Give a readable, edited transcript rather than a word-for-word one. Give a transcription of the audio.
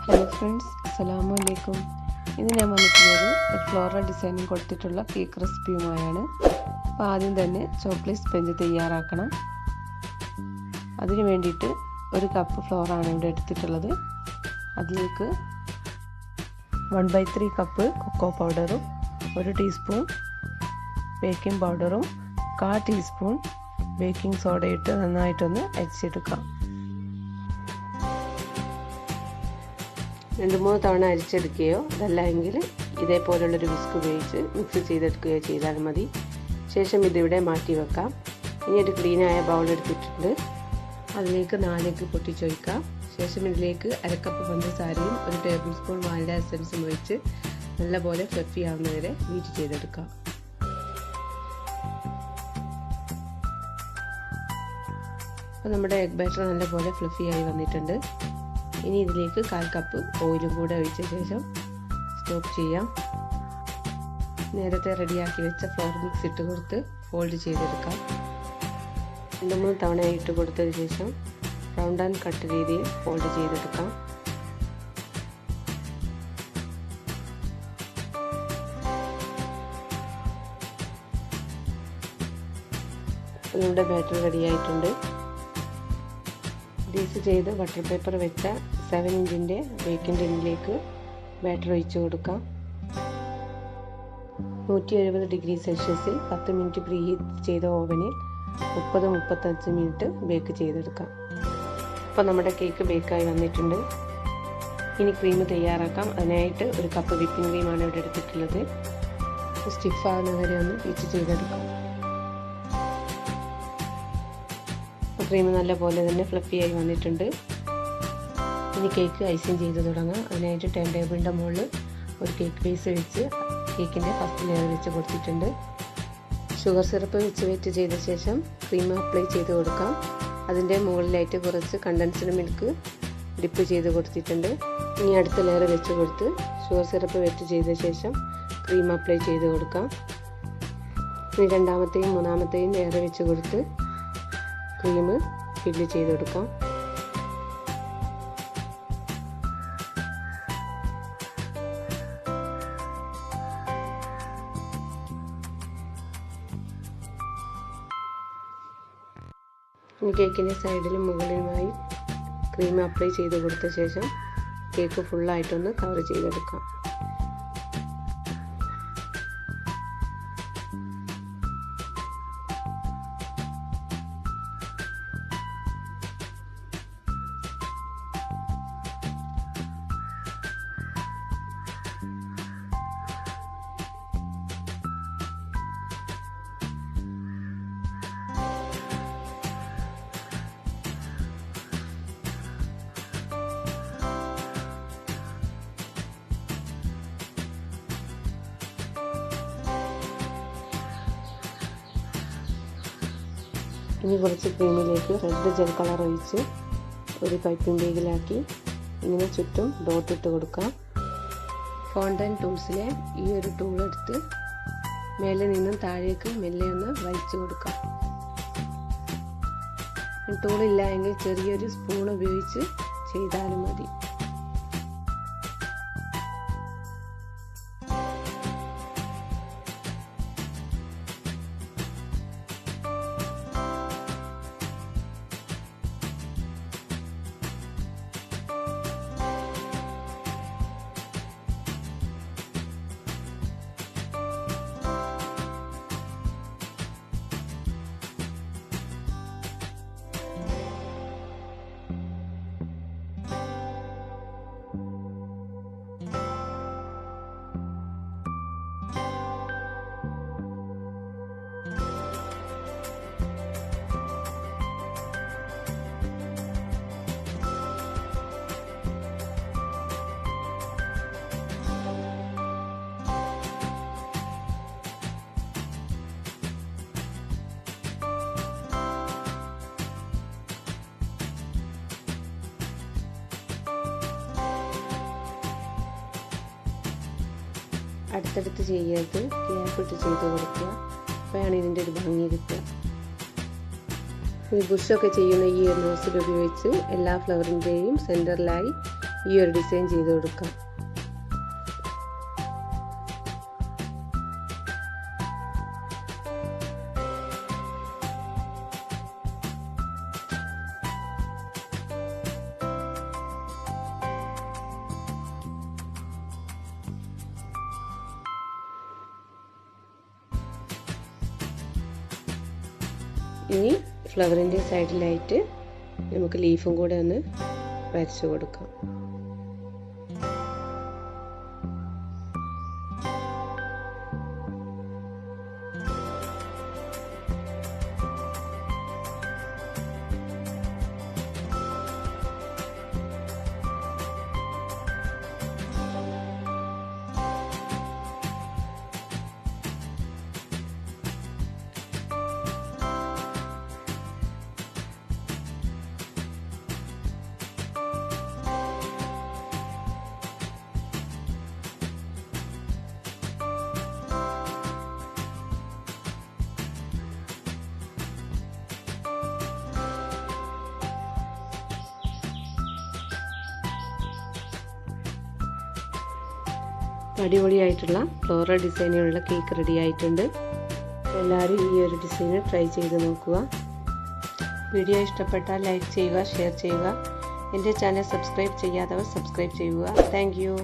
Hello friends, അസ്സലാമു അലൈക്കും. ഇന്ന് ഞാൻ വന്നിട്ടുള്ളത് ഫ്ലോറൽ ഡിസൈനിങ് കൊടുത്തിട്ടുള്ള കേക്ക് റെസിപ്പിയുമായാണ്. അപ്പോൾ ആദ്യം തന്നെ ചോക്ലേറ്റ് സ്പഞ്ച് തയ്യാറാക്കണം. അതിന് വേണ്ടിയിട്ട് 1 കപ്പ് ഫ്ലോറാണ് ഇവിടെ എടുത്തിട്ടുള്ളത്. അതിലേക്ക് 1/3 കപ്പ് കൊക്കോ പൗഡറും 1 ടീസ്പൂൺ ബേക്കിംഗ് പൗഡറും 1/4 ടീസ്പൂൺ ബേക്കിംഗ് സോഡ ഇട്ട് നന്നായിട്ടൊന്ന് അരിച്ചെടുക്കാം. 2-3 തവണ അരിച്ചെടുക്കുകയോ അതല്ല എങ്കിൽ ഇതേപോലുള്ളൊരു വിസ്ക് ഉപയോഗിച്ച് മിക്സ് ചെയ്തെടുക്കുകയോ ചെയ്താൽ മതി. ശേഷം ഇതിവിടെ മാറ്റി വെക്കാം. ഇനി ഒരു ക്ലീനായ ബൗൾ എടുത്തിട്ടുണ്ട്. അതിലേക്ക് 4 എഗ്ഗ് പൊട്ടിച്ചൊഴിക്കാം. ശേഷം ഇതിലേക്ക് 1/2 കപ്പ് പഞ്ചസാരയും 1 ടേബിൾ സ്പൂൺ വാനില എസൻസും ഒഴിച്ച് നല്ലപോലെ ഫ്ലഫി ആവുന്നവരെ ബീറ്റ് ചെയ്തെടുക്കാം. അപ്പോൾ നമ്മുടെ എഗ് ബാറ്റർ നല്ലപോലെ ഫ്ലഫി ആയി വന്നിട്ടുണ്ട്. ഇനി ഇതിലേക്ക് 1/4 കപ്പ് ഓയിലും കൂടെ ഒഴിച്ച ശേഷം സ്റ്റോപ്പ് ചെയ്യാം. നേരത്തെ റെഡിയാക്കി വെച്ച ഫ്ലോർ മിക്സ് ഇട്ട് കൊടുത്ത് ഫോൾഡ് ചെയ്തെടുക്കാം. 2-3 തവണ ഇട്ട് കൊടുത്തതിന് ശേഷം റൗണ്ട് ആൻഡ് കട്ട് രീതിയിൽ ഫോൾഡ് ചെയ്തെടുക്കാം. നമ്മുടെ ബാറ്റർ റെഡിയായിട്ടുണ്ട്. ഗ്രീസ് ചെയ്ത് ബട്ടർ പേപ്പർ വെച്ച 7 ഇഞ്ചിൻ്റെ ബേക്കിംഗ് ടിന്നിലേക്ക് ബാറ്റർ ഒഴിച്ചു കൊടുക്കാം. 170 ഡിഗ്രി സെൽഷ്യസിൽ 10 മിനിറ്റ് പ്രീ ഹീറ്റ് ചെയ്ത ഓവനിൽ 30-35 മിനിറ്റ് ബേക്ക് ചെയ്തെടുക്കാം. അപ്പോൾ നമ്മുടെ കേക്ക് ബേക്കായി വന്നിട്ടുണ്ട്. ഇനി ക്രീം തയ്യാറാക്കാം. അതിനായിട്ട് 1 കപ്പ് വിപ്പിംഗ് ക്രീമാണ് ഇവിടെ എടുത്തിട്ടുള്ളത്. സ്റ്റിഫ് ആകുന്നവരെ ഒന്ന് ബീറ്റ് ചെയ്തെടുക്കാം. ക്രീം നല്ലപോലെ തന്നെ ഫ്ലഫി ആയി വന്നിട്ടുണ്ട്. ഇനി കേക്ക് ഐസിങ് ചെയ്ത് തുടങ്ങാം. അതിനായിട്ട് ടേൺ ടേബിളിൻ്റെ മുകളിൽ ഒരു കേക്ക് ബേസ് വെച്ച് കേക്കിൻ്റെ ഫസ്റ്റ് ലെയർ വെച്ച് കൊടുത്തിട്ടുണ്ട്. ഷുഗർ സിറപ്പ് വെച്ച് വെറ്റ് ചെയ്ത ശേഷം ക്രീം അപ്ലൈ ചെയ്ത് കൊടുക്കാം. അതിൻ്റെ മുകളിലായിട്ട് കുറച്ച് കണ്ടൻസ്ഡ് മിൽക്ക് ഡിപ്പ് ചെയ്ത് കൊടുത്തിട്ടുണ്ട്. ഇനി അടുത്ത ലെയർ വെച്ച് കൊടുത്ത് ഷുഗർ സിറപ്പ് വെറ്റ് ചെയ്ത ശേഷം ക്രീം അപ്ലൈ ചെയ്ത് കൊടുക്കാം. ഇനി രണ്ടാമത്തെയും മൂന്നാമത്തെയും ലെയർ വെച്ച് കൊടുത്ത് ക്രീം ഫില്ല് ചെയ്ത് കൊടുക്കാം. ഇനി കേക്കിൻ്റെ സൈഡിലും മുകളിലുമായി ക്രീം അപ്ലൈ ചെയ്ത് കൊടുത്ത ശേഷം കേക്ക് ഫുള്ളായിട്ടൊന്ന് കവർ ചെയ്തെടുക്കാം. ഇനി കുറച്ച് ക്രീമിലേക്ക് റെഡ് ജെൽ കളർ ഒഴിച്ച് ഒരു പൈപ്പിംഗ് ബാഗിലാക്കി ഇങ്ങനെ ചുറ്റും ഡോട്ട് ഇട്ട് കൊടുക്കാം. ഫോണ്ടൻ ടൂൾസിലെ ഈ ഒരു ടൂൾ എടുത്ത് മേലെ നിന്നും താഴേക്ക് മെല്ലെ ഒന്ന് വലിച്ചു കൊടുക്കാം. ടൂളില്ല എങ്കിൽ ചെറിയൊരു സ്പൂൺ ഉപയോഗിച്ച് ചെയ്താലും മതി. അടുത്തടുത്ത് ചെയ്യരുത്, ഗ്യാപ്പിട്ട് ചെയ്ത് കൊടുക്കുക. അപ്പോഴാണ് ഇതിൻ്റെ ഒരു ഭംഗി കിട്ടുക. ഈ ബുഷൊക്കെ ചെയ്യുന്ന ഈ നോസിൽ ഉപയോഗിച്ച് എല്ലാ ഫ്ലവറിൻ്റെയും സെൻറ്ററിലായി ഈ ഒരു ഡിസൈൻ ചെയ്ത് കൊടുക്കാം. ഇനി ഫ്ലവറിൻ്റെ സൈഡിലായിട്ട് നമുക്ക് ലീഫും കൂടെ ഒന്ന് വരച്ചു കൊടുക്കാം. അടിപൊളിയായിട്ടുള്ള ഫ്ലോറൽ ഡിസൈനിലുള്ള കേക്ക് റെഡി ആയിട്ടുണ്ട്. എല്ലാവരും ഈ ഒരു ഡിസൈൻ ട്രൈ ചെയ്ത് നോക്കുക. വീഡിയോ ഇഷ്ടപ്പെട്ടാൽ ലൈക്ക് ചെയ്യുക, ഷെയർ ചെയ്യുക. എൻ്റെ ചാനൽ സബ്സ്ക്രൈബ് ചെയ്യാത്തവർ സബ്സ്ക്രൈബ് ചെയ്യുക. Thank you.